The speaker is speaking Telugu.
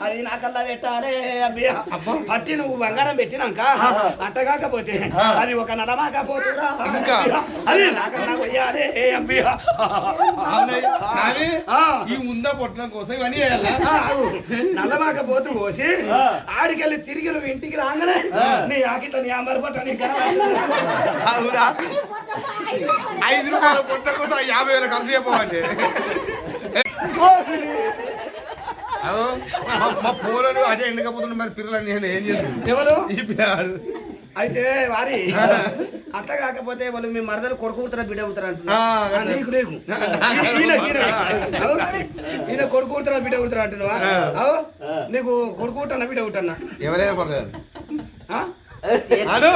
అది నాకల్లా పెట్టాలే అబ్బియా పట్టి నువ్వు బంగారం పెట్టినాక అట్టగాకపోతే అది ఒక నలమాకపోతురా అది నాకల్లా కొయ్యాలే అబ్బియా ఈ ఉందా పొట్టడం కోసం ఇవన్నీ నల్లమాకపోతు కోసి ఆడికెళ్ళి తిరిగి నువ్వు ఇంటికి రాగానే నీ ఆకిట్ల నీ అమ్మరి పొట్ట నీ 5 రూపాయల పొట్ట కోసం 50,000 ఖర్చు చెప్పమంటే మా పూలను అదే ఎండకపోతున్నా మరి పిల్లలు ఏం చేస్తుంది ఎవరు ఈ పిల్లాడు అయితే వారి అట్ట కాకపోతే వాళ్ళు మీ మరదలు కొడుకు కూతురా బిడ్డ కూతురా అంటున్నా నీకు నీకు ఈయన కొడుకు కూతురా బిడ్డ కూతురా అంటున్నావా అవు నీకు కొడుకు కూటన్నా బిడ్డ కూటన్నా ఎవరైనా పర్లేదు అను